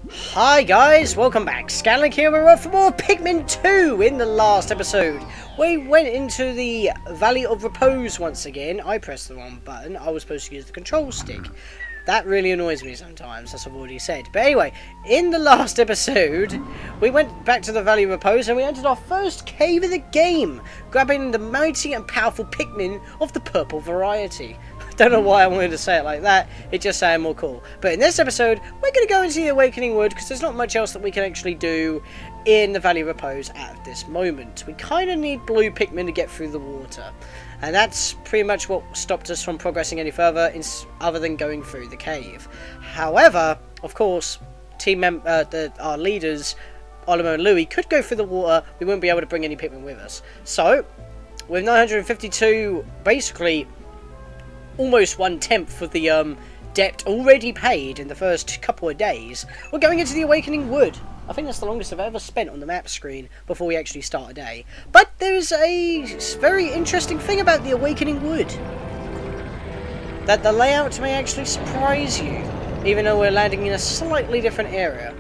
Hi guys, welcome back. Scatlink here. We're up for more Pikmin 2. In the last episode, we went into the Valley of Repose once again. I pressed the wrong button. I was supposed to use the control stick. That really annoys me sometimes, as I've already said. But anyway, in the last episode, we went back to the Valley of Repose and we entered our first cave of the game, grabbing the mighty and powerful Pikmin of the purple variety. Don't know why I wanted to say it like that, it just sounded more cool. But in this episode, we're going to go into the Awakening Wood, because there's not much else that we can actually do in the Valley of Repose at this moment. We kind of need blue Pikmin to get through the water. And that's pretty much what stopped us from progressing any further, other than going through the cave. However, of course, our leaders, Oliver and Louis, could go through the water. We wouldn't be able to bring any Pikmin with us. So, with 952, basically almost 1/10 of the debt already paid in the first couple of days, we're going into the Awakening Wood. I think that's the longest I've ever spent on the map screen before we actually start a day. But there's a very interesting thing about the Awakening Wood, that the layout may actually surprise you, even though we're landing in a slightly different area.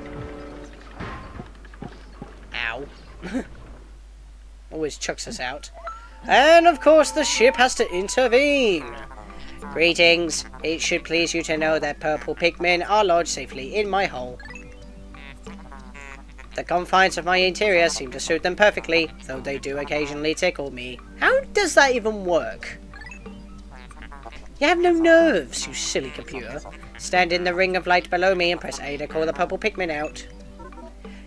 Ow. Always chucks us out. And of course the ship has to intervene. Greetings. It should please you to know that purple Pikmin are lodged safely in my hull. The confines of my interior seem to suit them perfectly, though they do occasionally tickle me. How does that even work? You have no nerves, you silly computer. Stand in the ring of light below me and press A to call the purple Pikmin out.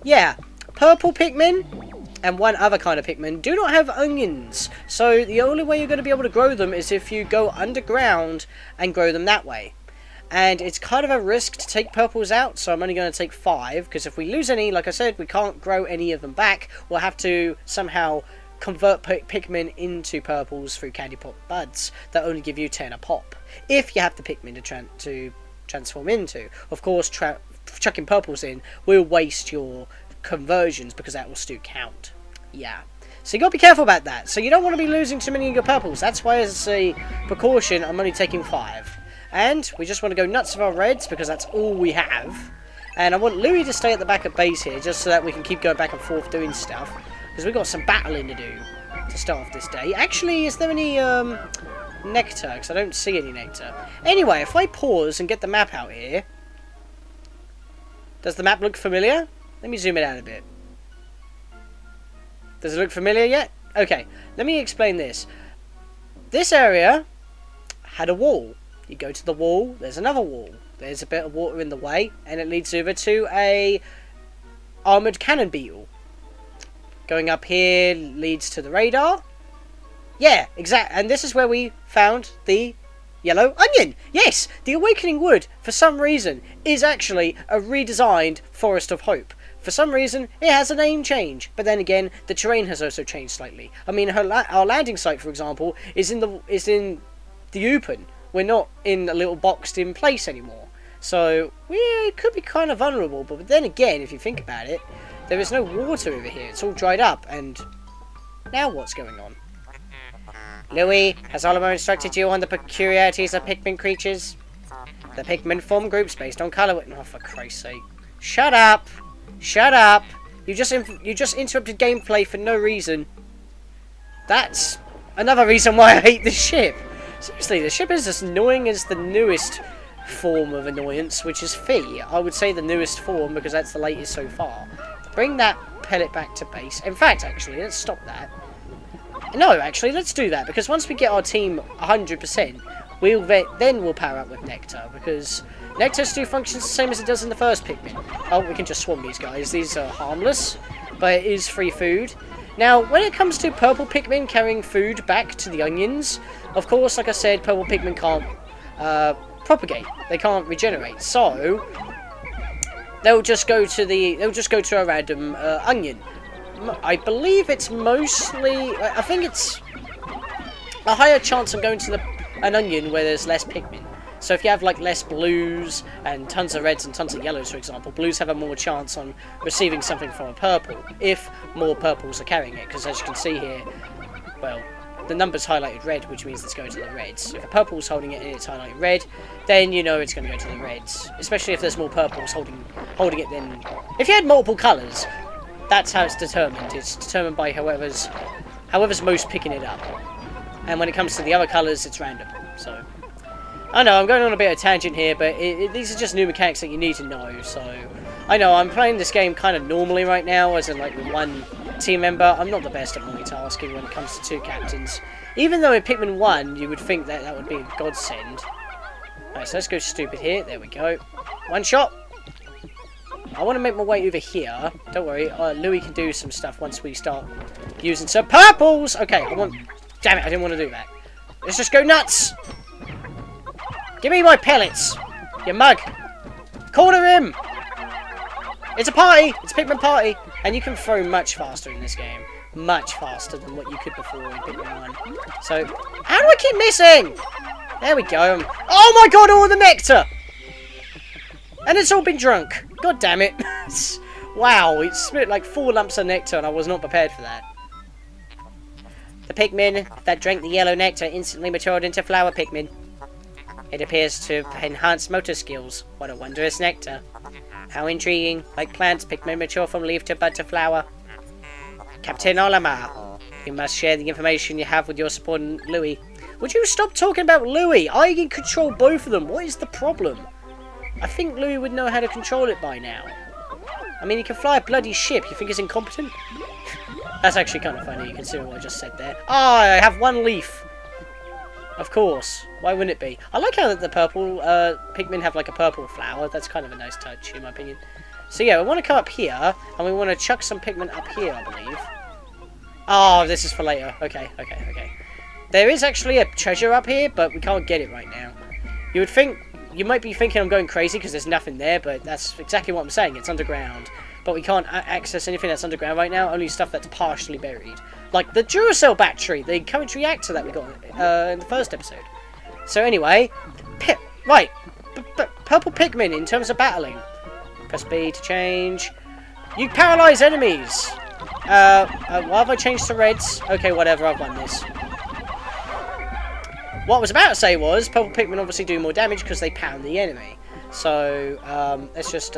Yeah, purple Pikmin and one other kind of Pikmin do not have onions, so the only way you're going to be able to grow them is if you go underground and grow them that way. And it's kind of a risk to take purples out, so I'm only going to take 5, because if we lose any, like I said, we can't grow any of them back. We'll have to somehow convert Pikmin into purples through candy pop buds that only give you 10 a pop, if you have the Pikmin to transform into. Of course, chucking purples in will waste your conversions, because that will still count. Yeah, so you got to be careful about that. So you don't want to be losing too many of your purples. That's why, as a precaution, I'm only taking 5. And we just want to go nuts with our reds, because that's all we have. And I want Louis to stay at the back of base here, just so that we can keep going back and forth doing stuff, because we've got some battling to do to start off this day. Actually, is there any nectar? Because I don't see any nectar. Anyway, if I pause and get the map out here, does the map look familiar? Let me zoom it out a bit. Does it look familiar yet? Okay, let me explain this. This area had a wall. You go to the wall, there's another wall. There's a bit of water in the way, and it leads over to a armoured cannon beetle. Going up here leads to the radar. Yeah, exactly. And this is where we found the yellow onion. Yes, the Awakening Wood, for some reason, is actually a redesigned Forest of Hope. For some reason, it has a name change, but then again, the terrain has also changed slightly. I mean, our landing site, for example, is in the open. We're not in a little boxed-in place anymore. So, it could be kind of vulnerable, but then again, if you think about it, there is no water over here. It's all dried up, and now what's going on? Louis, has Oliver instructed you on the peculiarities of Pikmin creatures? The Pikmin form groups based on colour. Oh, for Christ's sake. Shut up! Shut up! You just interrupted gameplay for no reason. That's another reason why I hate this ship. Seriously, the ship is as annoying as the newest form of annoyance, which is Fee. I would say the newest form, because that's the latest so far. Bring that pellet back to base. In fact, actually, let's stop that. No, actually, let's do that, because once we get our team 100%, then we'll power up with Nectar, because Nectar still functions the same as it does in the first Pikmin. Oh, we can just swarm these guys. These are harmless, but it is free food. Now, when it comes to purple Pikmin carrying food back to the onions, of course, like I said, purple Pikmin can't propagate. They can't regenerate. So they'll just go to a random onion. I believe it's mostly. I think it's a higher chance of going to an onion where there's less Pikmin. So if you have like less blues and tons of reds and tons of yellows, for example, blues have a more chance on receiving something from a purple if more purples are carrying it. Because as you can see here, well, the number's highlighted red, which means it's going to the reds. If a purple's holding it and it's highlighted red, then you know it's going to go to the reds. Especially if there's more purples holding it than... If you had multiple colours, that's how it's determined. It's determined by whoever's most picking it up. And when it comes to the other colours, it's random. So, I know, I'm going on a bit of a tangent here, but these are just new mechanics that you need to know. So, I know, I'm playing this game kind of normally right now, as in like with one team member. I'm not the best at multitasking when it comes to 2 captains. Even though in Pikmin 1, you would think that that would be a godsend. Alright, so let's go stupid here. There we go. One shot. I want to make my way over here. Don't worry, Louis can do some stuff once we start using some purples. Okay, damn it, I didn't want to do that. Let's just go nuts. Give me my pellets, you mug. Corner him. It's a party. It's a Pikmin party. And you can throw much faster in this game. Much faster than what you could before in Pikmin 1. So, how do I keep missing? There we go. Oh my god, all the nectar! And it's all been drunk. God damn it. Wow, it split like 4 lumps of nectar and I was not prepared for that. The Pikmin that drank the yellow nectar instantly matured into flower Pikmin. It appears to enhance motor skills. What a wondrous nectar. How intriguing. Like plants, Pikmin mature from leaf to bud to flower. Captain Olimar, you must share the information you have with your subordinate Louis. Would you stop talking about Louis? I can control both of them. What is the problem? I think Louis would know how to control it by now. I mean, he can fly a bloody ship. You think he's incompetent? That's actually kind of funny, considering what I just said there. Ah, I have 1 leaf. Of course. Why wouldn't it be? I like how the purple Pikmin have like a purple flower. That's kind of a nice touch, in my opinion. So yeah, we want to come up here, and we want to chuck some Pikmin up here, I believe. Oh, this is for later. Okay. There is actually a treasure up here, but we can't get it right now. You would think... You might be thinking I'm going crazy because there's nothing there, but that's exactly what I'm saying. It's underground. But we can't access anything that's underground right now, only stuff that's partially buried. Like the Duracell battery, the current reactor that we got in the first episode. So anyway, purple Pikmin in terms of battling. Press B to change. You paralyze enemies. Why have I changed to reds? Okay, whatever, I've won this. What I was about to say was, purple Pikmin obviously do more damage because they pound the enemy. So, let's just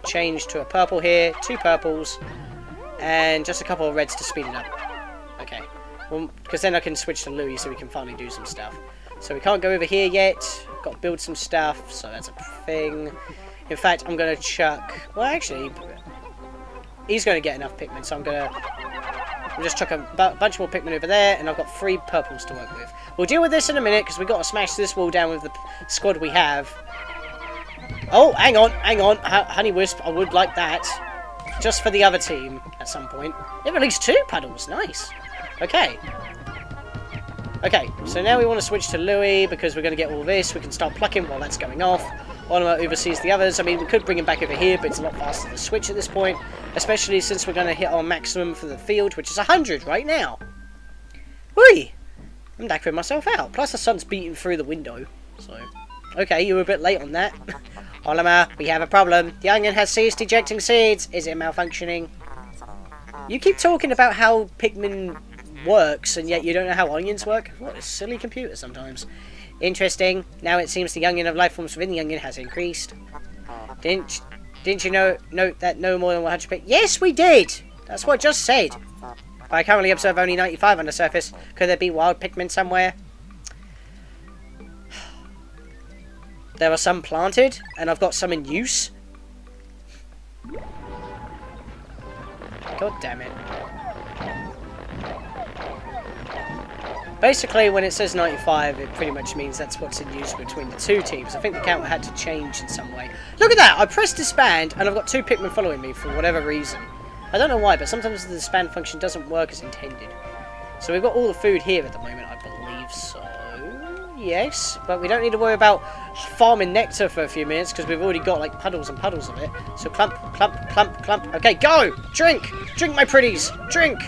change to a purple here, 2 purples, and just a couple of reds to speed it up. Okay, well, because then I can switch to Louis so we can finally do some stuff. So we can't go over here yet, got to build some stuff, so that's a thing. In fact, I'm going to chuck, well actually, he's going to get enough Pikmin, so I'm going to just chuck a bunch more Pikmin over there, and I've got 3 purples to work with. We'll deal with this in a minute, because we've got to smash this wall down with the squad we have. Oh, hang on. Honey Wisp, I would like that. Just for the other team, at some point. They've released 2 puddles, nice. Okay. Okay, so now we want to switch to Louis, because we're going to get all this. We can start plucking while that's going off. Olimar oversees the others. I mean, we could bring him back over here, but it's a lot faster to switch at this point. Especially since we're going to hit our maximum for the field, which is 100 right now. Whee! I'm knacking myself out. Plus the sun's beating through the window. So, okay, you were a bit late on that. Olimar, we have a problem. The onion has ceased ejecting seeds. Is it malfunctioning? You keep talking about how Pikmin works, and yet you don't know how onions work? What a silly computer sometimes. Interesting. Now it seems the onion of life forms within the onion has increased. Didn't you note that no more than 100%? Yes, we did! That's what I just said. I currently observe only 95 on the surface. Could there be wild Pikmin somewhere? There are some planted, and I've got some in use. God damn it. Basically, when it says 95, it pretty much means that's what's in use between the 2 teams. I think the count had to change in some way. Look at that! I pressed disband, and I've got 2 Pikmin following me for whatever reason. I don't know why, but sometimes the disband function doesn't work as intended. So we've got all the food here at the moment, I believe, so... Yes, but we don't need to worry about farming nectar for a few minutes, because we've already got, like, puddles and puddles of it. So clump, clump, clump, clump. Okay, go! Drink! Drink, my pretties! Drink!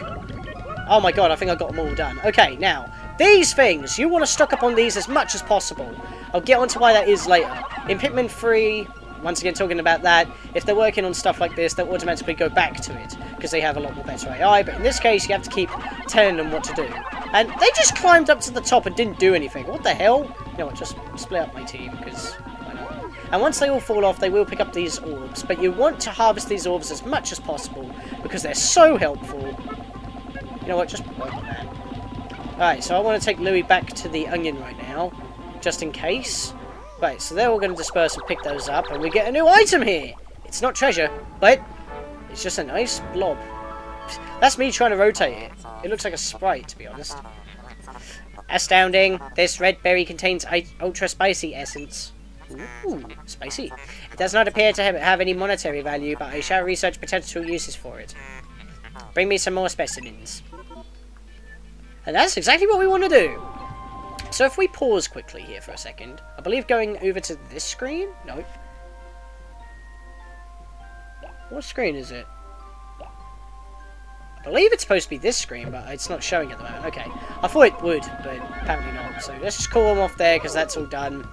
Oh my god, I think I got them all done. Okay, now... These things! You want to stock up on these as much as possible. I'll get onto why that is later. In Pikmin 3, once again talking about that, if they're working on stuff like this, they'll automatically go back to it, because they have a lot more better AI, but in this case, you have to keep telling them what to do. And they just climbed up to the top and didn't do anything. What the hell? You know what, just split up my team, because why not? And once they all fall off, they will pick up these orbs. But you want to harvest these orbs as much as possible, because they're so helpful. You know what, just work on that. Alright, so I want to take Louis back to the onion right now, just in case. Right, so they're all going to disperse and pick those up, and we get a new item here! It's not treasure, but it's just a nice blob. That's me trying to rotate it. It looks like a Sprite, to be honest. Astounding! This red berry contains Ultra-Spicey essence. Ooh, spicy. It does not appear to have any monetary value, but I shall research potential uses for it. Bring me some more specimens. And that's exactly what we want to do. So if we pause quickly here for a second, I believe going over to this screen? Nope. What screen is it? I believe it's supposed to be this screen, but it's not showing at the moment. Okay. I thought it would, but apparently not. So let's just call them off there, because that's all done.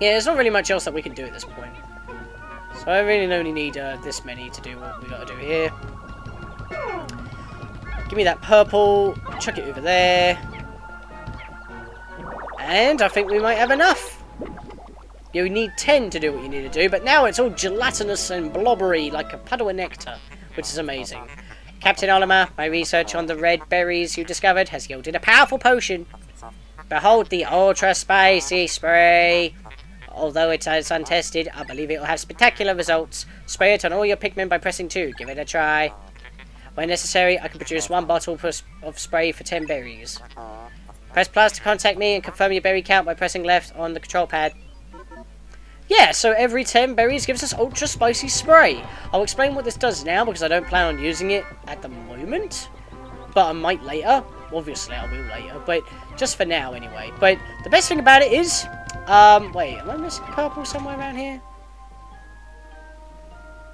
Yeah, there's not really much else that we can do at this point. So I really only need this many to do what we got to do here. Give me that purple. Chuck it over there. And I think we might have enough. You need 10 to do what you need to do, but now it's all gelatinous and blobbery like a puddle of nectar, which is amazing. Captain Oliver, my research on the red berries you discovered has yielded a powerful potion. Behold the Ultra-Spicey spray. Although it is untested, I believe it will have spectacular results. Spray it on all your Pikmin by pressing 2. Give it a try. When necessary, I can produce 1 bottle of spray for 10 berries. Press plus to contact me and confirm your berry count by pressing left on the control pad. Yeah, so every 10 berries gives us Ultra-Spicey spray. I'll explain what this does now because I don't plan on using it at the moment. But I might later. Obviously I will later, but just for now anyway. But the best thing about it is... wait, am I missing purple somewhere around here?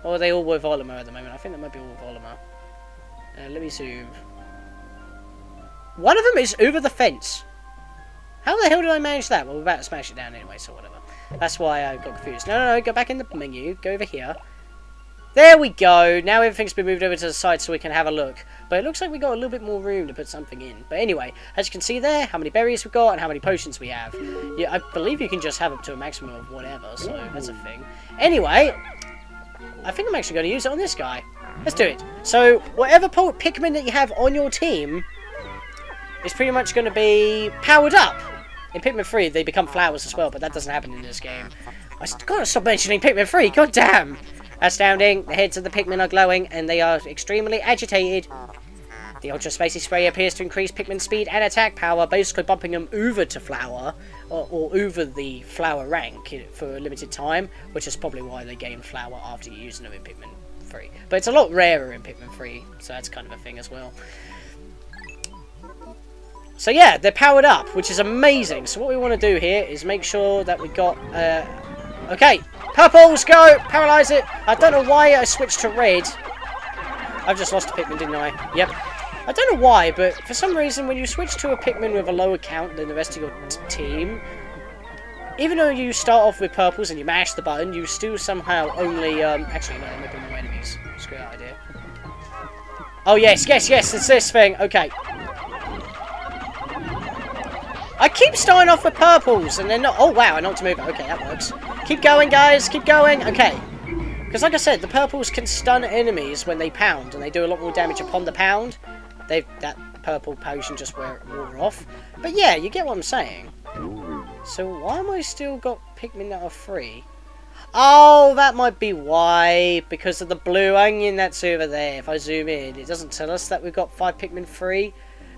Or are they all with Oliver at the moment? I think they might be all with Oliver. Let me zoom. One of them is over the fence. How the hell did I manage that? Well, we're about to smash it down anyway, so whatever. That's why I got confused. No, go back in the menu. Go over here. There we go. Now everything's been moved over to the side so we can have a look. But it looks like we got a little bit more room to put something in. But anyway, as you can see there, how many berries we've got and how many potions we have. Yeah, I believe you can just have up to a maximum of whatever, so that's a thing. Anyway, I think I'm actually going to use it on this guy. Let's do it. So, whatever Pikmin that you have on your team is pretty much going to be powered up. In Pikmin 3, they become flowers as well, but that doesn't happen in this game. I gotta stop mentioning Pikmin 3, god damn! Astounding, the heads of the Pikmin are glowing, and they are extremely agitated. The Ultra-Spicey spray appears to increase Pikmin's speed and attack power, basically bumping them over to flower, or over the flower rank for a limited time, which is probably why they gain flower after you're using them in Pikmin 3. But it's a lot rarer in Pikmin 3, so that's kind of a thing as well. So yeah, they're powered up, which is amazing. So what we want to do here is make sure that we got... okay, purples, go! Paralyze it! I don't know why I switched to red. I've just lost a Pikmin, didn't I? Yep. I don't know why, but for some reason, when you switch to a Pikmin with a lower count than the rest of your team, even though you start off with purples and you mash the button, you still somehow only... actually, no, there might be more enemies. Screw that idea. Oh, yes, it's this thing. Okay. I keep starting off with purples, and then not... Oh, wow, I know what to move. Okay, that works. Keep going, guys. Keep going. Okay. Because, like I said, the purples can stun enemies when they pound, and they do a lot more damage upon the pound. That purple potion just wore off. But, yeah, you get what I'm saying. So, why am I still got Pikmin that are free? Oh, that might be why. Because of the blue onion that's over there. If I zoom in, it doesn't tell us that we've got 5 Pikmin free.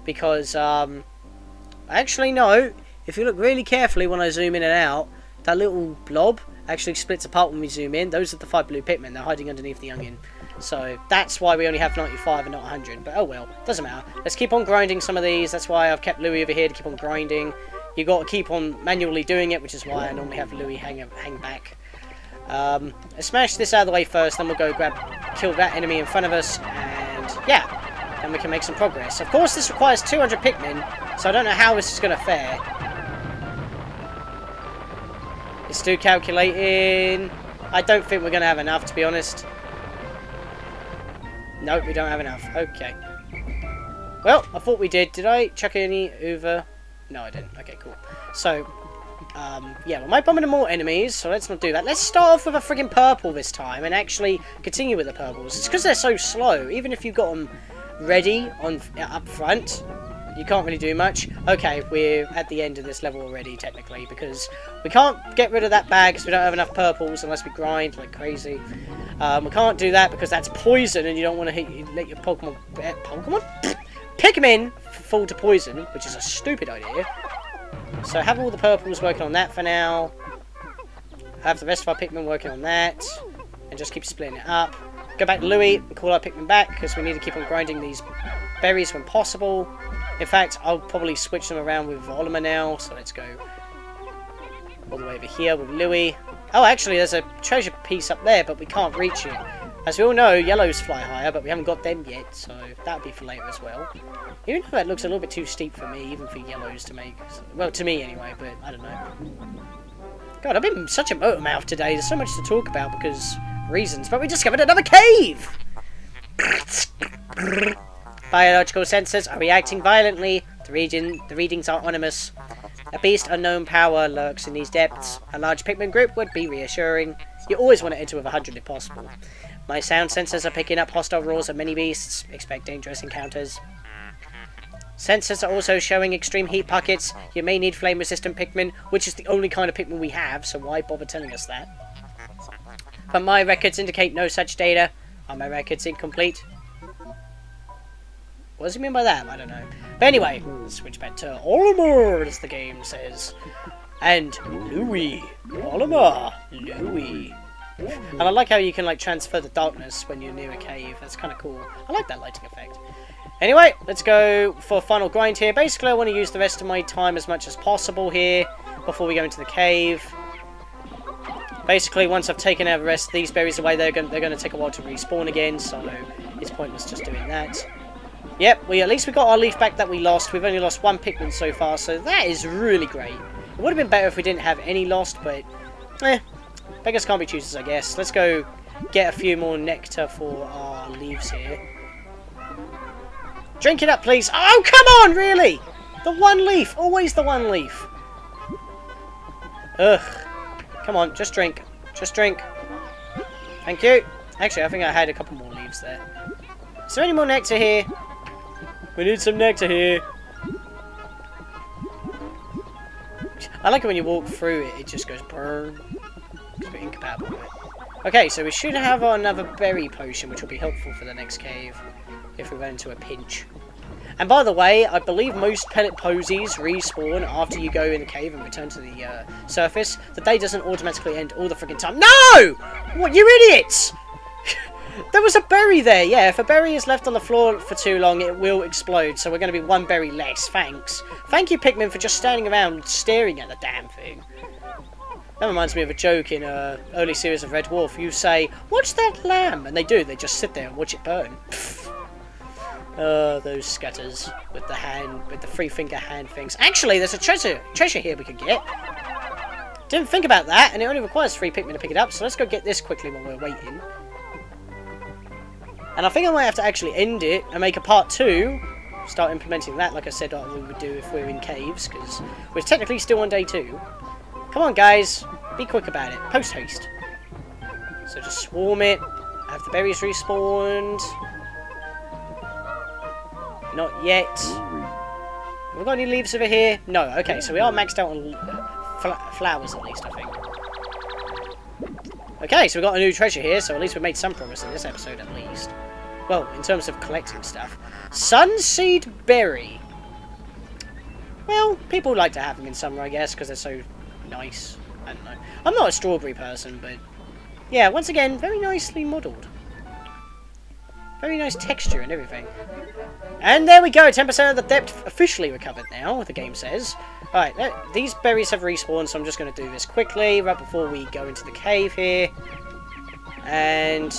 Because, actually, no. If you look really carefully when I zoom in and out, that little blob actually splits apart when we zoom in. Those are the 5 blue Pikmin. They're hiding underneath the onion. So that's why we only have 95 and not 100. But oh well, doesn't matter. Let's keep on grinding some of these. That's why I've kept Louis over here to keep on grinding. You got to keep on manually doing it, which is why I normally have Louis hang back. Let's smash this out of the way first. Then we'll go kill that enemy in front of us, and yeah. Then we can make some progress. Of course, this requires 200 Pikmin, so I don't know how this is going to fare. It's still calculating. I don't think we're going to have enough, to be honest. Nope, we don't have enough. Okay. Well, I thought we did. Did I chuck any over? No, I didn't. Okay, cool. So, yeah, we might bump into more enemies, so let's not do that. Let's start off with a friggin' purple this time and actually continue with the purples. It's because they're so slow. Even if you've got them ready on up front, you can't really do much. Okay, we're at the end of this level already, technically, because we can't get rid of that bag because we don't have enough purples unless we grind like crazy. We can't do that because that's poison and you don't want to let your Pikmin fall to poison, which is a stupid idea. So have all the purples working on that for now. Have the rest of our Pikmin working on that. And just keep splitting it up. Go back to Louis and call our Pikmin back because we need to keep on grinding these berries when possible. In fact, I'll probably switch them around with Oliver now. So let's go all the way over here with Louis. Oh, actually, there's a treasure piece up there, but we can't reach it. As we all know, yellows fly higher, but we haven't got them yet, so that'll be for later as well. Even though that looks a little bit too steep for me, even for yellows to make. Well, to me anyway, but I don't know. God, I've been such a motor mouth today. There's so much to talk about because reasons, but we discovered another cave! Biological sensors are reacting violently. The readings are ominous. A beast unknown power lurks in these depths. A large Pikmin group would be reassuring. You always want to enter with 100 if possible. My sound sensors are picking up hostile roars of many beasts. Expect dangerous encounters. Sensors are also showing extreme heat pockets. You may need flame-resistant Pikmin, which is the only kind of Pikmin we have, so why bother telling us that? But my records indicate no such data. Are my records incomplete? What does he mean by that? I don't know. But anyway, let's switch back to Oliver, as the game says. And Louis. Oliver. Louis. And I like how you can like transfer the darkness when you're near a cave. That's kind of cool. I like that lighting effect. Anyway, let's go for a final grind here. Basically, I want to use the rest of my time as much as possible here before we go into the cave. Basically, once I've taken out the rest of these berries away, they're going to take a while to respawn again, so it's pointless just doing that. Yep, at least we got our leaf back that we lost. We've only lost one Pikmin so far, so that is really great. It would have been better if we didn't have any lost, but beggars can't be choosers, I guess. Let's go get a few more nectar for our leaves here. Drink it up, please. Oh, come on, really? The one leaf. Always the one leaf. Ugh. Come on, just drink. Just drink. Thank you. Actually, I think I had a couple more leaves there. Is there any more nectar here? We need some nectar here. I like it when you walk through it, it just goes burn. It's a bit incompatible with it. Okay, so we should have another berry potion, which will be helpful for the next cave if we run into a pinch. And by the way, I believe most pellet posies respawn after you go in the cave and return to the surface. The day doesn't automatically end all the freaking time. No! What, you idiots! There was a berry there. Yeah, if a berry is left on the floor for too long, it will explode. So we're going to be one berry less. Thanks. Thank you, Pikmin, for just standing around staring at the damn thing. That reminds me of a joke in an early series of Red Dwarf. You say, "Watch that lamb," and they do. They just sit there and watch it burn. Those scatters with the three-finger hand things. Actually, there's a treasure here we could get. Didn't think about that, and it only requires 3 Pikmin to pick it up. So let's go get this quickly while we're waiting. And I think I might have to actually end it and make a part 2. Start implementing that, like I said, we would do if we're in caves, because we're technically still on day 2. Come on, guys. Be quick about it. Post haste. So just swarm it. Have the berries respawned. Not yet. Have we got any leaves over here? No. Okay, so we are maxed out on flowers at least, I think. Okay, so we got a new treasure here, so at least we made some progress in this episode at least. Well, in terms of collecting stuff. Sunseed berry. Well, people like to have them in summer, I guess, because they're so nice. I don't know. I'm not a strawberry person, but yeah, once again, very nicely modelled. Very nice texture and everything. And there we go, 10% of the depth officially recovered now, the game says. Alright, these berries have respawned, so I'm just going to do this quickly, right before we go into the cave here. And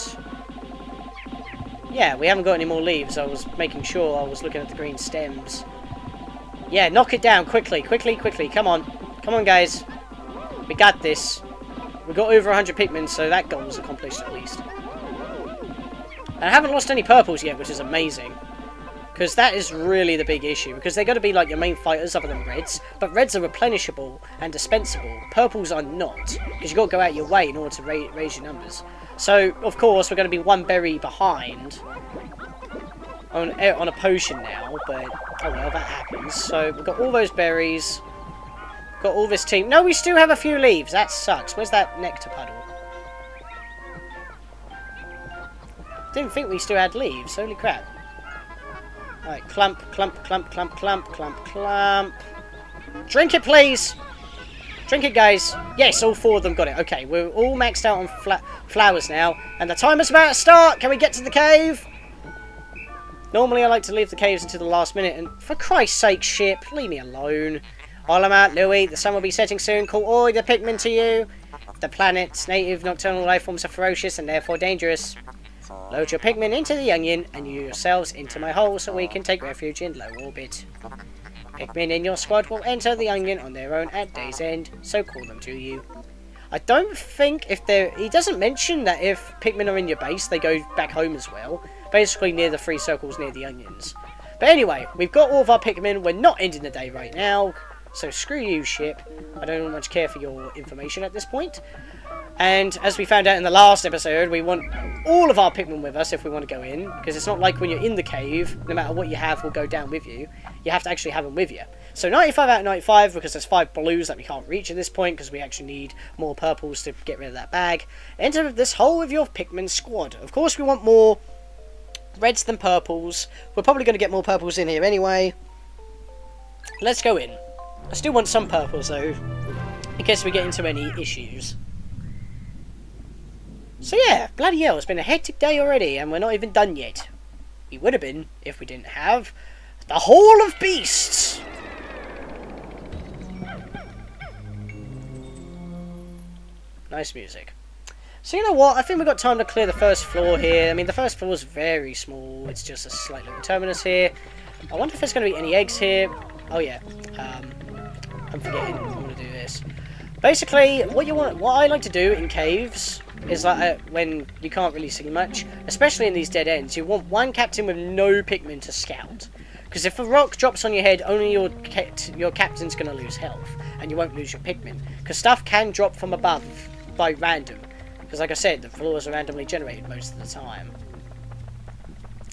yeah, we haven't got any more leaves. I was making sure I was looking at the green stems. Yeah, knock it down, quickly, quickly, quickly, come on. Come on, guys. We got this. We got over 100 Pikmin, so that goal was accomplished at least. And I haven't lost any purples yet, which is amazing. Because that is really the big issue. Because they're going to be like your main fighters other than reds. But reds are replenishable and dispensable. Purples are not. Because you've got to go out your way in order to raise your numbers. So, of course, we're going to be one berry behind on a potion now. But, oh well, that happens. So, we've got all those berries. Got all this team. No, we still have a few leaves. That sucks. Where's that nectar puddle? Didn't think we still had leaves. Holy crap. Alright, clump, clump, clump, clump, clump, clump, clump. Drink it, please! Drink it, guys. Yes, all 4 of them got it. Okay, we're all maxed out on flowers now. And the timer's about to start! Can we get to the cave? Normally I like to leave the caves until the last minute. And for Christ's sake, ship, leave me alone. While I'm out, Louis, the sun will be setting soon. Call all the Pikmin to you. The planet's native nocturnal life forms are ferocious and therefore dangerous. Load your Pikmin into the onion and you yourselves into my hole so we can take refuge in low orbit. Pikmin in your squad will enter the onion on their own at day's end, so call them to you. I don't think if they're... He doesn't mention that if Pikmin are in your base, they go back home as well. Basically near the 3 circles near the onions. But anyway, we've got all of our Pikmin. We're not ending the day right now. So screw you, ship. I don't much care for your information at this point. And as we found out in the last episode, we want all of our Pikmin with us if we want to go in. Because it's not like when you're in the cave, no matter what you have will go down with you. You have to actually have them with you. So 95 out of 95, because there's 5 blues that we can't reach at this point, because we actually need more purples to get rid of that bag. Enter this hole with your Pikmin squad. Of course we want more reds than purples. We're probably going to get more purples in here anyway. Let's go in. I still want some purples though, in case we get into any issues. So yeah, bloody hell, it's been a hectic day already, and we're not even done yet. We would have been, if we didn't have the Hall of Beasts! Nice music. So you know what, I think we've got time to clear the first floor here. I mean, the first floor is very small, it's just a slight little terminus here. I wonder if there's going to be any eggs here. Oh yeah, I'm forgetting, I want to do this. Basically, what I like to do in caves is like when you can't really see much, especially in these dead ends, you want one captain with no Pikmin to scout. Because if a rock drops on your head, only your captain's going to lose health, and you won't lose your Pikmin. Because stuff can drop from above by random. Because like I said, the floors are randomly generated most of the time.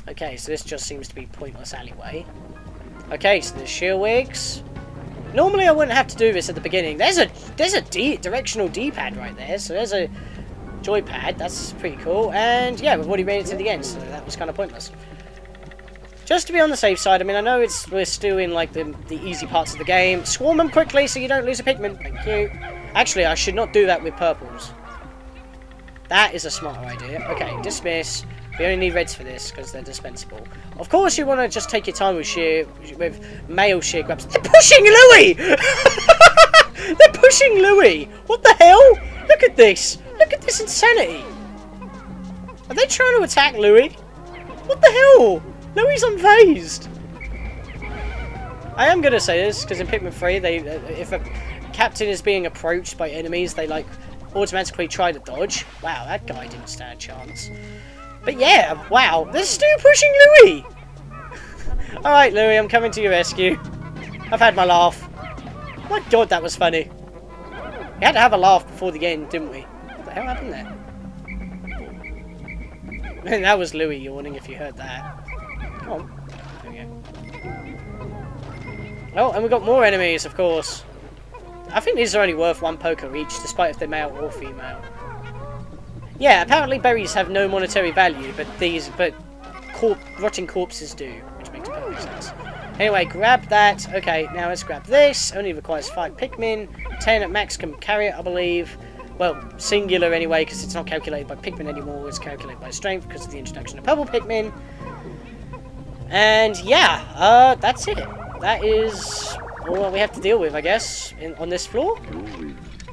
Okay, so this just seems to be pointless alleyway. Okay, so there's Shearwigs. Normally I wouldn't have to do this at the beginning. There's a directional D-pad right there, so there's a joypad. That's pretty cool. And yeah, we've already made it to the end, so that was kind of pointless. Just to be on the safe side, I mean, I know we're still in like the easy parts of the game. Swarm them quickly so you don't lose a Pikmin. Thank you. Actually, I should not do that with purples. That is a smart idea. Okay, dismiss. We only need reds for this because they're dispensable. Of course, you want to just take your time with male shear grabs. They're pushing Louis! They're pushing Louis! What the hell? Look at this! Look at this insanity! Are they trying to attack Louis? What the hell? Louis unfazed! I am going to say this because in Pikmin 3, if a captain is being approached by enemies, they like automatically try to dodge. Wow, that guy didn't stand a chance. But yeah, wow, they're still pushing Louis! Alright, Louis, I'm coming to your rescue. I've had my laugh. My god, that was funny. We had to have a laugh before the end, didn't we? What the hell happened there? Man, that was Louis yawning if you heard that. Come on. There we go. Oh, and we've got more enemies, of course. I think these are only worth 1 poker each, despite if they're male or female. Yeah, apparently berries have no monetary value, but rotting corpses do, which makes perfect sense. Anyway, grab that. Okay, now let's grab this. Only requires 5 Pikmin. 10 at max can carry it, I believe. Well, singular anyway, because it's not calculated by Pikmin anymore. It's calculated by strength because of the introduction of purple Pikmin. And yeah, that's it. That is all we have to deal with, I guess, on this floor.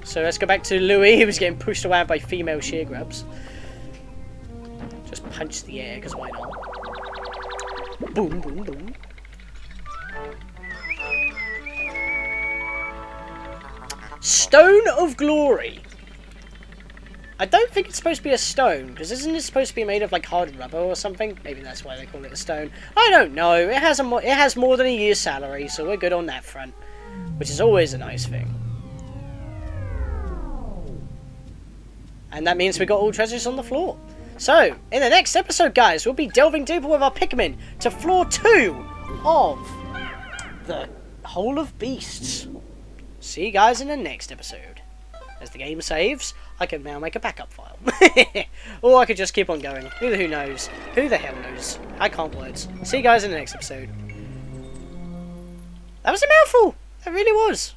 So let's go back to Louis. He was getting pushed around by female shear grubs. Just punch the air, because why not? Boom, boom, boom. Stone of Glory. I don't think it's supposed to be a stone, because isn't it supposed to be made of like hard rubber or something? Maybe that's why they call it a stone. I don't know. It has more than a year's salary, so we're good on that front, which is always a nice thing. And that means we got all treasures on the floor. So, in the next episode, guys, we'll be delving deeper with our Pikmin to floor 2 of the Hole of Beasts. See you guys in the next episode. As the game saves, I can now make a backup file. Or I could just keep on going. Who knows? Who the hell knows? I can't words. See you guys in the next episode. That was a mouthful! That really was.